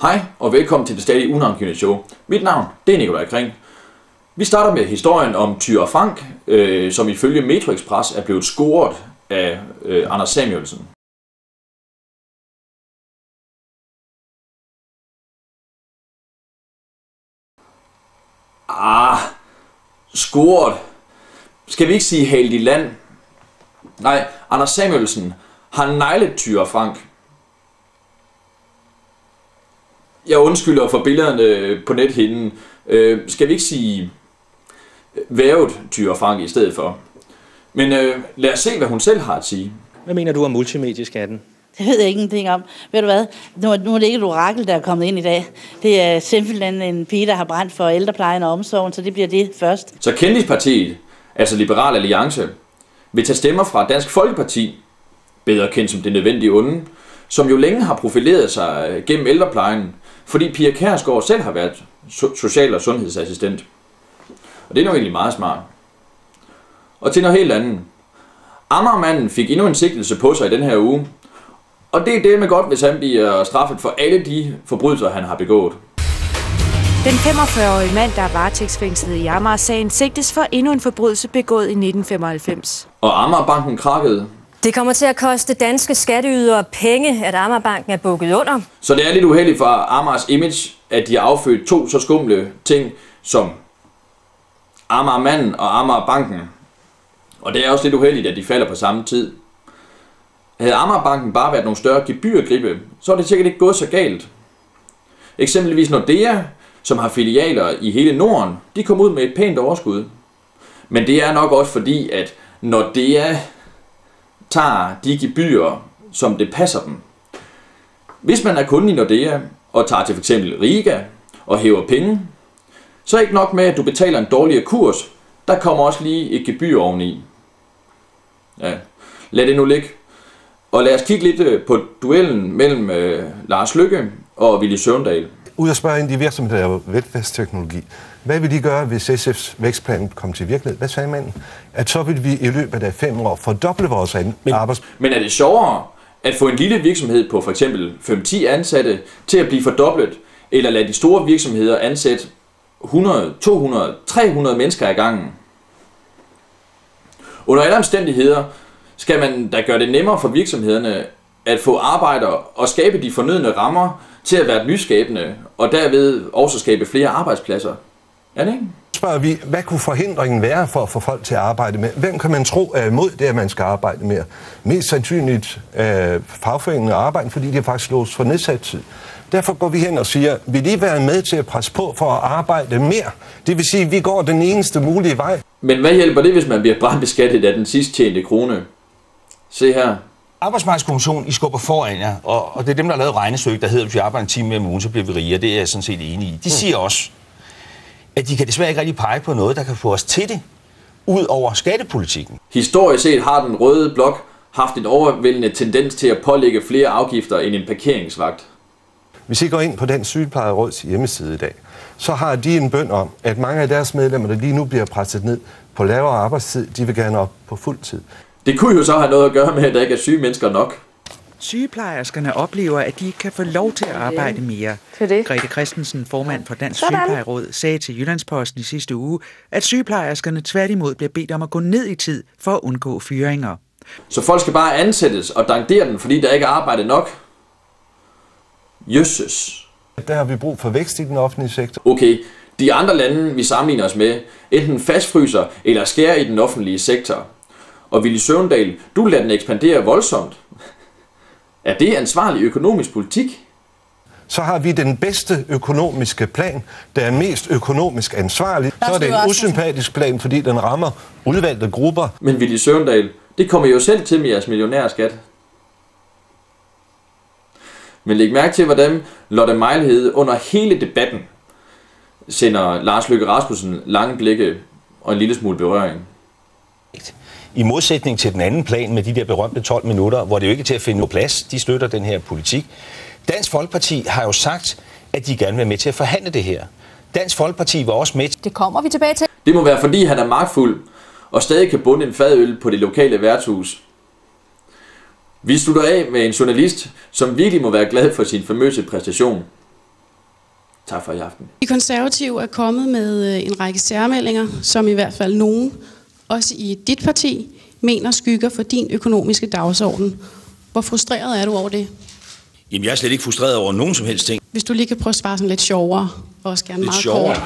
Hej og velkommen til det stadig unavngivne show. Mit navn det er Nikolaj Kring. Vi starter med historien om Thyra Frank, som ifølge Metro Express er blevet scoret af Anders Samuelsen. Scoret. Skal vi ikke sige hældt i land? Nej, Anders Samuelsen har neglet Thyra Frank. Jeg undskylder for billederne på nethinden. Skal vi ikke sige vævet Thyra Frank i stedet for? Men lad os se, hvad hun selv har at sige. Hvad mener du om multimedieskatten? Det ved jeg ingenting om. Ved du hvad? Nu er det ikke et orakel, der er kommet ind i dag. Det er simpelthen en pige, der har brændt for ældreplejen og omsorgen, så det bliver det først. Så Kendispartiet, altså Liberal Alliance, vil tage stemmer fra Dansk Folkeparti, bedre kendt som det nødvendige onde, som jo længe har profileret sig gennem ældreplejen, fordi Pia Kjærsgaard selv har været social- og sundhedsassistent. Og det er nok egentlig meget smart. Og til noget helt andet. Amagermanden fik endnu en sigtelse på sig i den her uge, og det er det med godt, hvis han bliver straffet for alle de forbrydelser, han har begået. Den 45-årige mand, der er varetægtsfængslet i Amager-sagen, sigtes for endnu en forbrydelse begået i 1995. Og Amagerbanken krakkede. Det kommer til at koste danske skatteydere penge, at Amagerbanken er bukket under. Så det er lidt uheldigt for Amagers image, at de har affødt to så skumle ting som Amagermanden og Amagerbanken. Og det er også lidt uheldigt, at de falder på samme tid. Havde Amagerbanken bare været nogle større gebyrgribe, så er det sikkert ikke gået så galt. Eksempelvis Nordea, som har filialer i hele Norden, de kom ud med et pænt overskud. Men det er nok også fordi, at Nordea tager de gebyrer, som det passer dem. Hvis man er kunde i Nordea og tager til f.eks. Riga og hæver penge, så er ikke nok med, at du betaler en dårligere kurs. Der kommer også lige et gebyr oveni. Ja, lad det nu ligge. Og lad os kigge lidt på duellen mellem Lars Løkke og Villy Søvndal. Ud at spørge ind de virksomheder, der er velfærdsteknologi. Hvad vil de gøre, hvis SF's vækstplan kom til virkelighed? Hvad sagde man? At så vil vi i løbet af 5 år fordoble vores arbejdsplads. Men er det sjovere at få en lille virksomhed på f.eks. 5-10 ansatte til at blive fordoblet, eller lade de store virksomheder ansætte 100, 200, 300 mennesker ad gangen? Under alle omstændigheder skal man da gøre det nemmere for virksomhederne at få arbejdere og skabe de fornødne rammer til at være nyskabende, og derved også skabe flere arbejdspladser. Er det ikke? Spørger vi, hvad kunne forhindringen være for at få folk til at arbejde med? Hvem kan man tro er imod det, at man skal arbejde mere? Mest sandsynligt fagforeningen og arbejde, fordi de faktisk slås for nedsat tid. Derfor går vi hen og siger, vil I være med til at presse på for at arbejde mere? Det vil sige, at vi går den eneste mulige vej. Men hvad hjælper det, hvis man bliver brandbeskattet af den sidst tjente krone? Se her. Arbejdsmarkedskommissionen, I skubber foran jer, og det er dem, der har lavet regnestykke, der hedder, at hvis vi arbejder en time mere om ugen, så bliver vi rigere. Det er jeg sådan set enig i. De siger også, at de kan desværre ikke rigtig pege på noget, der kan få os til det, ud over skattepolitikken. Historisk set har den røde blok haft en overvældende tendens til at pålægge flere afgifter end en parkeringsvagt. Hvis I går ind på den sygeplejeråds hjemmeside i dag, så har de en bøn om, at mange af deres medlemmer, der lige nu bliver presset ned på lavere arbejdstid, de vil gerne op på fuld tid. Det kunne jo så have noget at gøre med, at der ikke er syge mennesker nok. Sygeplejerskerne oplever, at de ikke kan få lov til at arbejde mere. Grete Christensen, formand for Dansk Sygeplejeråd, sagde til Jyllandsposten i sidste uge, at sygeplejerskerne tværtimod bliver bedt om at gå ned i tid for at undgå fyringer. Så folk skal bare ansættes og dankdere den, fordi der ikke er arbejde nok? Jøsses. Der har vi brug for vækst i den offentlige sektor. Okay, de andre lande, vi sammenligner os med, enten fastfryser eller skærer i den offentlige sektor. Og Villy Søvndal, du lader den ekspandere voldsomt. Er det ansvarlig økonomisk politik? Så har vi den bedste økonomiske plan, der er mest økonomisk ansvarlig. Så er det en usympatisk plan, fordi den rammer udvalgte grupper. Men Villy Søvndal, det kommer jo selv til med jeres millionærskat. Men læg mærke til, hvordan Lotte Mejlhede under hele debatten sender Lars Løkke Rasmussen lange blikke og en lille smule berøring. I modsætning til den anden plan med de der berømte 12 minutter, hvor det jo ikke er til at finde på plads, de støtter den her politik. Dansk Folkeparti har jo sagt, at de gerne vil være med til at forhandle det her. Dansk Folkeparti var også med. Det kommer vi tilbage til. Det må være, fordi han er magtfuld og stadig kan bunde en fadøl på det lokale værtshus. Vi slutter af med en journalist, som virkelig må være glad for sin famøse præstation. Tak for i aften. De Konservative er kommet med en række særmeldinger, som i hvert fald nogen, også i dit parti, mener skygger for din økonomiske dagsorden. Hvor frustreret er du over det? Jamen, jeg er slet ikke frustreret over nogen som helst ting. Hvis du lige kan prøve at svare sådan lidt sjovere, og også gerne lidt meget sjovere. kort.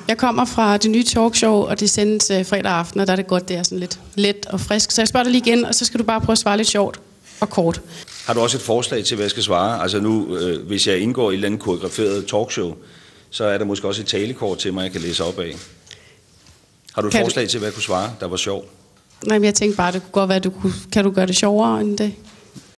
Jeg kommer fra det nye talkshow, og det sendes fredag aften, og der er det godt, det er sådan lidt let og frisk. Så jeg spørger dig lige igen, og så skal du bare prøve at svare lidt sjovt og kort. Har du også et forslag til, hvad jeg skal svare? Altså nu, hvis jeg indgår i et eller andet koreograferet talkshow, så er der måske også et talekort til mig, jeg kan læse op af. Har du et forslag til, hvad jeg kunne svare, der var sjovt? Nej, men jeg tænkte bare, det kunne godt være, kan du gøre det sjovere end det?